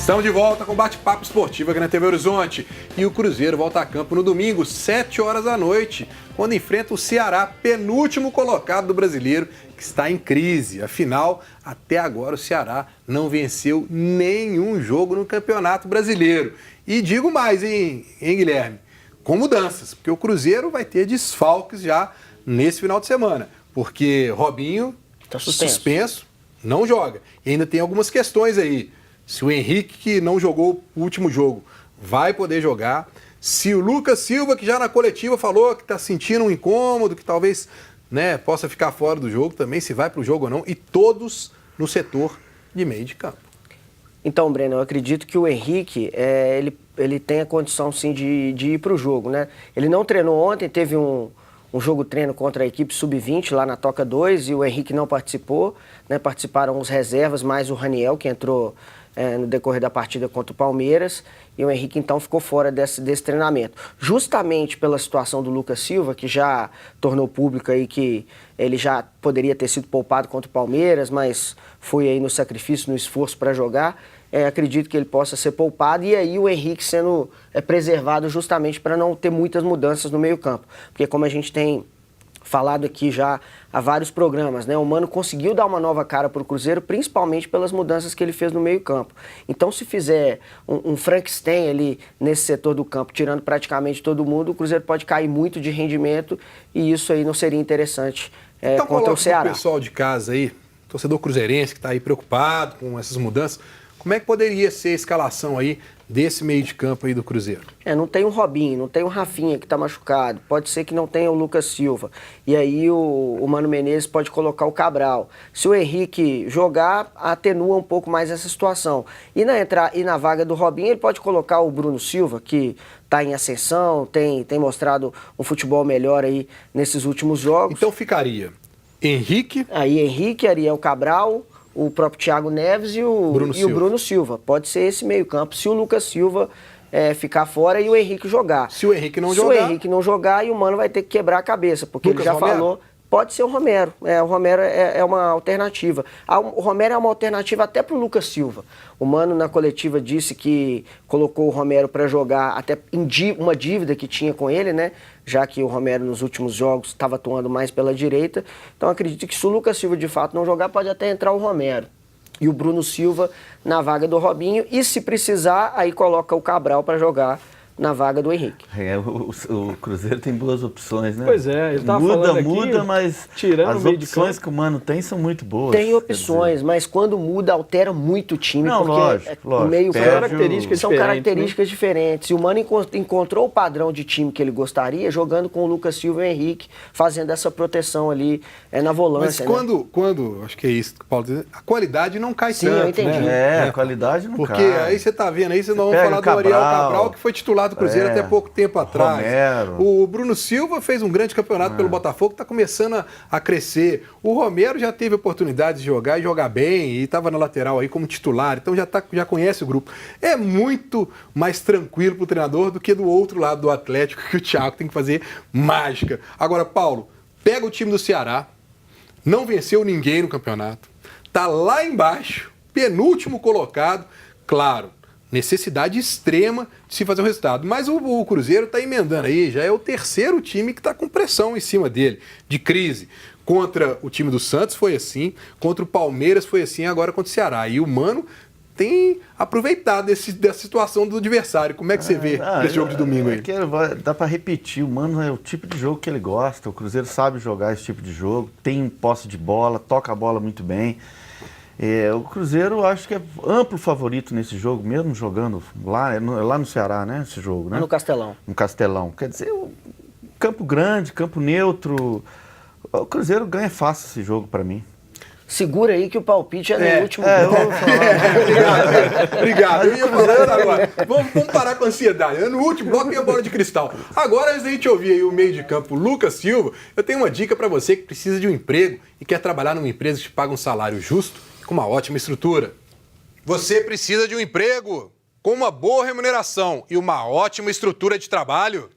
Estamos de volta com bate-papo esportivo aqui na TV Horizonte. E o Cruzeiro volta a campo no domingo, 7 horas da noite, quando enfrenta o Ceará, penúltimo colocado do Brasileiro, que está em crise. Afinal, até agora o Ceará não venceu nenhum jogo no Campeonato Brasileiro. E digo mais, hein, Guilherme? Com mudanças, porque o Cruzeiro vai ter desfalques já nesse final de semana. Porque Robinho, tá suspenso, não joga. E ainda tem algumas questões aí. Se o Henrique, que não jogou o último jogo, vai poder jogar. Se o Lucas Silva, que já na coletiva falou que está sentindo um incômodo, que talvez possa ficar fora do jogo também, se vai para o jogo ou não. E todos no setor de meio de campo. Então, Breno, eu acredito que o Henrique, ele tem a condição, sim, de ir para o jogo, né? Ele não treinou ontem, teve um jogo-treino contra a equipe Sub-20 lá na Toca 2 e o Henrique não participou, né? Participaram os reservas, mais o Raniel, que entrou no decorrer da partida contra o Palmeiras, e o Henrique então ficou fora desse treinamento. Justamente pela situação do Lucas Silva, que já tornou público aí que ele já poderia ter sido poupado contra o Palmeiras, mas foi aí no sacrifício, no esforço para jogar, acredito que ele possa ser poupado, e aí o Henrique sendo preservado justamente para não ter muitas mudanças no meio campo. Porque como a gente tem falado aqui já há vários programas, né? O Mano conseguiu dar uma nova cara para o Cruzeiro, principalmente pelas mudanças que ele fez no meio-campo. Então, se fizer um Frankenstein ali nesse setor do campo, tirando praticamente todo mundo, o Cruzeiro pode cair muito de rendimento e isso aí não seria interessante então, contra o Ceará. O pessoal de casa aí, torcedor cruzeirense que está aí preocupado com essas mudanças, como é que poderia ser a escalação aí desse meio de campo aí do Cruzeiro? Não tem o Robinho, não tem o Rafinha que está machucado, pode ser que não tenha o Lucas Silva. E aí o Mano Menezes pode colocar o Cabral. Se o Henrique jogar, atenua um pouco mais essa situação. E na vaga do Robinho, ele pode colocar o Bruno Silva, que está em ascensão, tem mostrado um futebol melhor aí nesses últimos jogos. Então ficaria Henrique... Aí Henrique, Ariel Cabral, o próprio Thiago Neves e o Bruno Silva. Pode ser esse meio campo, se o Lucas Silva ficar fora e o Henrique jogar. Se o Henrique não jogar... Se o Henrique não jogar, e o Mano vai ter que quebrar a cabeça, porque Lucas ele já Romero? falou... Pode ser o Romero. O Romero é uma alternativa. O Romero é uma alternativa até para o Lucas Silva. O Mano, na coletiva, disse que colocou o Romero para jogar até em uma dívida que tinha com ele, né? Já que o Romero, nos últimos jogos, estava atuando mais pela direita. Então, acredito que se o Lucas Silva, de fato, não jogar, pode até entrar o Romero. E o Bruno Silva na vaga do Robinho. E, se precisar, aí coloca o Cabral para jogar na vaga do Henrique. O Cruzeiro tem boas opções, né? Pois ele estava falando aqui, muda, mas tirando as opções que o Mano tem são muito boas. Tem opções, mas quando muda, altera muito o time. Não, porque lógico. O meio são características diferentes. E o Mano encontrou o padrão de time que ele gostaria, jogando com o Lucas Silva e o Henrique, fazendo essa proteção ali na volância. Mas quando acho que é isso que o Paulo diz, a qualidade não cai tanto. Eu entendi. A qualidade não cai. Porque aí você tá vendo aí, vocês não vão falar do Ariel Cabral, que foi titular do Cruzeiro até pouco tempo atrás. Romero. O Bruno Silva fez um grande campeonato pelo Botafogo, está começando a crescer. O Romero já teve oportunidade de jogar e jogar bem, e estava na lateral aí como titular, então já conhece o grupo. É muito mais tranquilo para o treinador do que do outro lado do Atlético, que o Thiago tem que fazer mágica. Agora, Paulo, pega o time do Ceará, não venceu ninguém no campeonato, tá lá embaixo, penúltimo colocado, claro, necessidade extrema de se fazer um resultado. Mas o Cruzeiro está emendando aí, já é o terceiro time que está com pressão em cima dele, de crise. Contra o time do Santos foi assim, contra o Palmeiras foi assim, agora contra o Ceará. E o Mano tem aproveitado dessa situação do adversário. Como é que você vê esse jogo de domingo aí? Dá para repetir, o Mano é o tipo de jogo que ele gosta, o Cruzeiro sabe jogar esse tipo de jogo, tem posse de bola, toca a bola muito bem. O Cruzeiro acho que é amplo favorito nesse jogo, mesmo jogando lá no Ceará, né? Esse jogo, né? No Castelão. No Castelão. Quer dizer, campo grande, campo neutro. O Cruzeiro ganha fácil esse jogo para mim. Segura aí que o palpite é no último Obrigado. Eu ia falando agora. Vamos parar com a ansiedade. No último bloco tem a bola de cristal. Agora, antes da gente ouvir aí o meio de campo, Lucas Silva, eu tenho uma dica para você que precisa de um emprego e quer trabalhar numa empresa que te paga um salário justo com uma ótima estrutura. Você precisa de um emprego com uma boa remuneração e uma ótima estrutura de trabalho?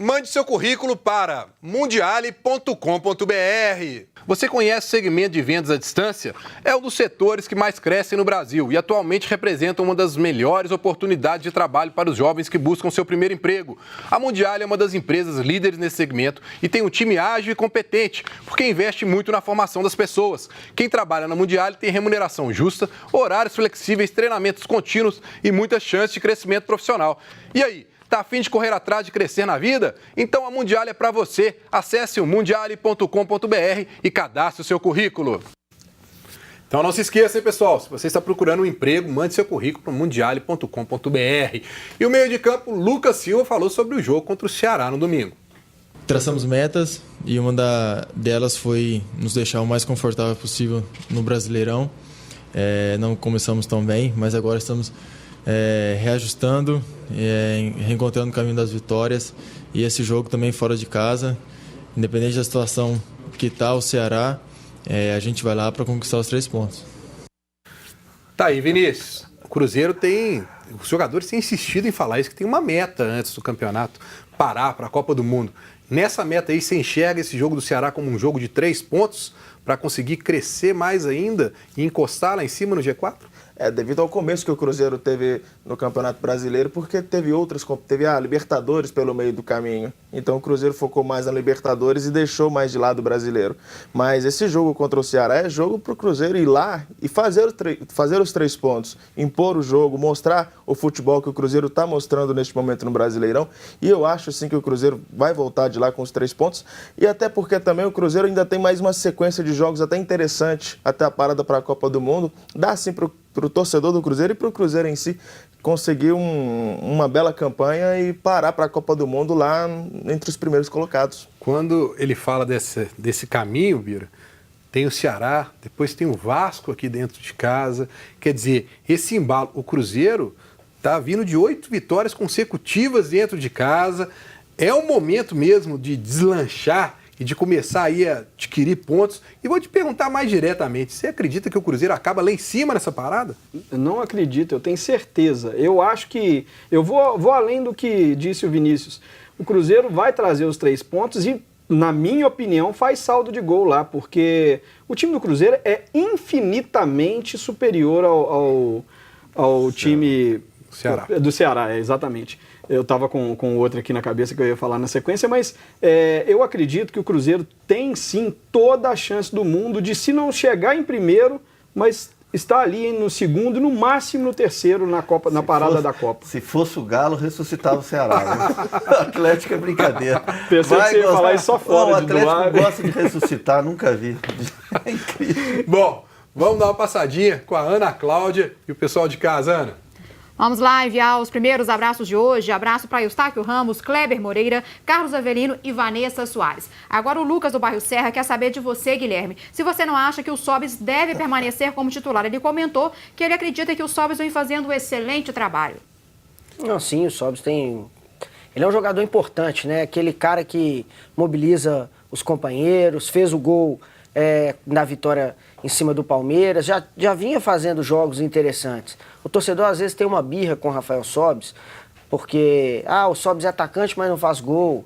Mande seu currículo para mundiale.com.br. Você conhece o segmento de vendas à distância? É um dos setores que mais crescem no Brasil e atualmente representa uma das melhores oportunidades de trabalho para os jovens que buscam seu primeiro emprego. A Mundiale é uma das empresas líderes nesse segmento e tem um time ágil e competente, porque investe muito na formação das pessoas. Quem trabalha na Mundiale tem remuneração justa, horários flexíveis, treinamentos contínuos e muitas chances de crescimento profissional. E aí? Tá a fim de correr atrás de crescer na vida? Então a Mundiale é para você. Acesse o mundiale.com.br e cadastre o seu currículo. Então não se esqueça, hein, pessoal, se você está procurando um emprego, mande seu currículo para mundiale.com.br. E o meio de campo, Lucas Silva, falou sobre o jogo contra o Ceará no domingo. Traçamos metas e uma delas foi nos deixar o mais confortável possível no Brasileirão. Não começamos tão bem, mas agora estamos reajustando, reencontrando o caminho das vitórias. E esse jogo também fora de casa, independente da situação que está o Ceará, a gente vai lá para conquistar os 3 pontos. Tá aí, Vinícius. O Cruzeiro tem... Os jogadores têm insistido em falar isso, que tem uma meta antes do campeonato, parar para a Copa do Mundo. Nessa meta aí, você enxerga esse jogo do Ceará como um jogo de 3 pontos para conseguir crescer mais ainda e encostar lá em cima no G4? Devido ao começo que o Cruzeiro teve no Campeonato Brasileiro, porque teve a Libertadores pelo meio do caminho. Então o Cruzeiro focou mais na Libertadores e deixou mais de lado o Brasileiro. Mas esse jogo contra o Ceará é jogo para o Cruzeiro ir lá e fazer os 3 pontos, impor o jogo, mostrar o futebol que o Cruzeiro está mostrando neste momento no Brasileirão. E eu acho sim que o Cruzeiro vai voltar de lá com os 3 pontos. E até porque também o Cruzeiro ainda tem mais uma sequência de jogos até interessante, até a parada para a Copa do Mundo. Dá sim para o torcedor do Cruzeiro e para o Cruzeiro em si conseguir uma bela campanha e parar para a Copa do Mundo lá entre os primeiros colocados. Quando ele fala desse caminho, Bira, tem o Ceará, depois tem o Vasco aqui dentro de casa. Quer dizer, esse embalo, o Cruzeiro está vindo de 8 vitórias consecutivas dentro de casa. É o momento mesmo de deslanchar e de começar aí a adquirir pontos. E vou te perguntar mais diretamente, você acredita que o Cruzeiro acaba lá em cima nessa parada? Eu não acredito, eu tenho certeza. Eu acho que... Eu vou além do que disse o Vinícius. O Cruzeiro vai trazer os 3 pontos e, na minha opinião, faz saldo de gol lá, porque o time do Cruzeiro é infinitamente superior ao time do Ceará, exatamente. Eu estava com outro aqui na cabeça que eu ia falar na sequência, mas eu acredito que o Cruzeiro tem sim toda a chance do mundo de, se não chegar em primeiro, mas estar ali no segundo, no máximo no terceiro na parada da Copa. Se fosse o Galo, ressuscitava o Ceará. Né? O Atlético é brincadeira. Pensei que você ia falar isso só fora. O Atlético gosta de ressuscitar, nunca vi. É incrível. Bom, vamos dar uma passadinha com a Ana Cláudia e o pessoal de casa, Ana. Vamos lá enviar os primeiros abraços de hoje. Abraço para Eustáquio Ramos, Kleber Moreira, Carlos Avelino e Vanessa Soares. Agora o Lucas do Bairro Serra quer saber de você, Guilherme. Se você não acha que o Sobis deve permanecer como titular. Ele comentou que ele acredita que o Sobis vem fazendo um excelente trabalho. Não, sim, o Sobis tem... Ele é um jogador importante, né? Aquele cara que mobiliza os companheiros, fez o gol na vitória em cima do Palmeiras, já vinha fazendo jogos interessantes. O torcedor às vezes tem uma birra com o Rafael Sobis, porque o Sobis é atacante, mas não faz gol.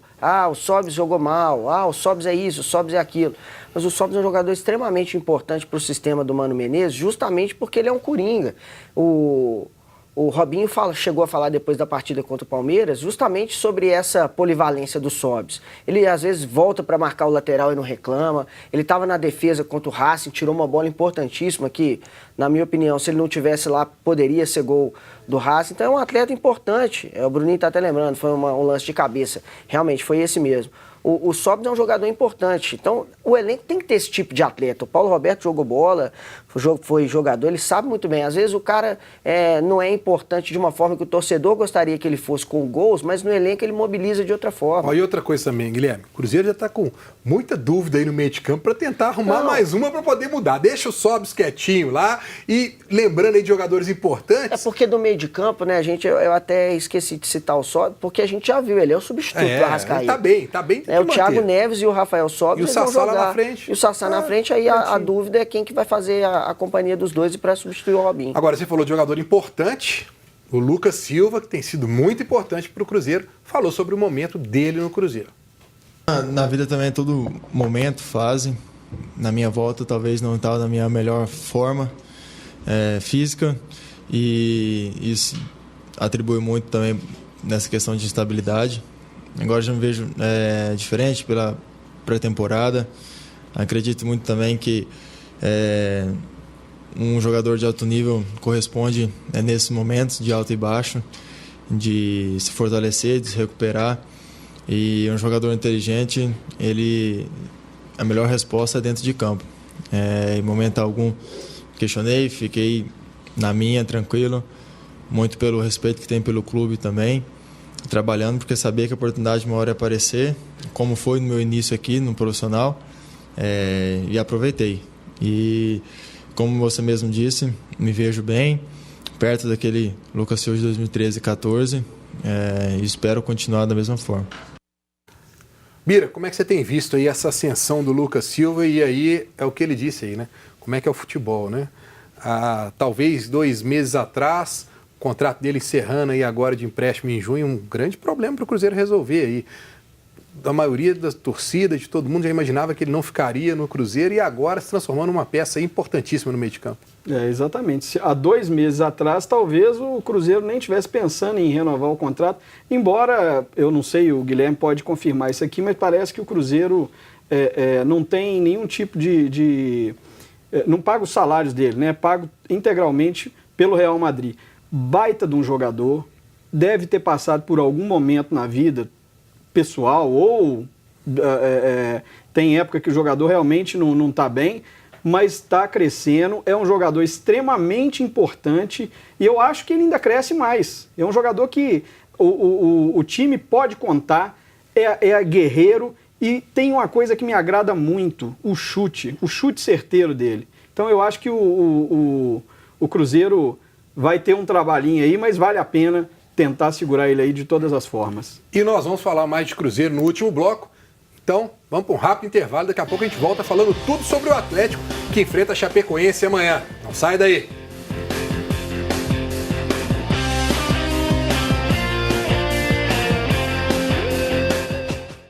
O Sobis jogou mal. O Sobis é isso, o Sobis é aquilo. Mas o Sobis é um jogador extremamente importante para o sistema do Mano Menezes, justamente porque ele é um coringa. O Robinho chegou a falar depois da partida contra o Palmeiras justamente sobre essa polivalência do Sobis. Ele às vezes volta para marcar o lateral e não reclama. Ele estava na defesa contra o Racing, tirou uma bola importantíssima que, na minha opinião, se ele não tivesse lá, poderia ser gol do Racing. Então é um atleta importante. O Bruninho está até lembrando, foi um lance de cabeça. Realmente, foi esse mesmo. O Sobis é um jogador importante. Então, o elenco tem que ter esse tipo de atleta. O Paulo Roberto jogou bola, foi jogador, ele sabe muito bem. Às vezes o cara não é importante de uma forma que o torcedor gostaria que ele fosse com gols, mas no elenco ele mobiliza de outra forma. E outra coisa também, Guilherme, o Cruzeiro já está com muita dúvida aí no meio de campo para tentar arrumar mais uma para poder mudar. Deixa o Sobis quietinho lá e lembrando aí de jogadores importantes. É porque do meio de campo, né, eu até esqueci de citar o Sobis, porque a gente já viu, ele é o substituto do Arrascaeta. Tá bem. O Thiago Neves e o Rafael Sobis. E o Sassá lá na frente. E o Sassá na frente, aí a dúvida é quem que vai fazer a companhia dos dois e para substituir o Robinho. Agora, você falou de jogador importante, O Lucas Silva, que tem sido muito importante para o Cruzeiro, falou sobre o momento dele no Cruzeiro. Na vida também, todo momento, fase. Na minha volta, talvez não estava na minha melhor forma física. E isso atribui muito também nessa questão de estabilidade. Agora já me vejo diferente pela pré-temporada. Acredito muito também que um jogador de alto nível corresponde nesses momentos de alto e baixo, de se fortalecer, de se recuperar. E um jogador inteligente, a melhor resposta é dentro de campo. Em momento algum questionei, fiquei na minha, tranquilo, muito pelo respeito que tem pelo clube também, trabalhando, porque sabia que a oportunidade uma hora ia aparecer, como foi no meu início aqui no profissional, e aproveitei. E como você mesmo disse, me vejo bem, perto daquele Lucas Silva de 2013 e 2014, e espero continuar da mesma forma. Bira, como é que você tem visto aí essa ascensão do Lucas Silva? E aí é o que ele disse aí, né? Como é que é o futebol, né? Talvez 2 meses atrás, o contrato dele encerrando aí agora de empréstimo em junho, um grande problema para o Cruzeiro resolver aí. A maioria da torcida, de todo mundo, já imaginava que ele não ficaria no Cruzeiro e agora se transformando numa peça importantíssima no meio de campo. Exatamente. Há 2 meses atrás, talvez o Cruzeiro nem estivesse pensando em renovar o contrato, embora, eu não sei, o Guilherme pode confirmar isso aqui, mas parece que o Cruzeiro não tem nenhum tipo não paga os salários dele, né? Pago integralmente pelo Real Madrid. Baita de um jogador, deve ter passado por algum momento na vida pessoal ou tem época que o jogador realmente não está bem, mas está crescendo, é um jogador extremamente importante e eu acho que ele ainda cresce mais. É um jogador que o time pode contar, é guerreiro e tem uma coisa que me agrada muito, o chute certeiro dele. Então eu acho que o Cruzeiro vai ter um trabalhinho aí, mas vale a pena tentar segurar ele aí de todas as formas. E nós vamos falar mais de Cruzeiro no último bloco. Então, vamos para um rápido intervalo. Daqui a pouco a gente volta falando tudo sobre o Atlético que enfrenta a Chapecoense amanhã. Não sai daí!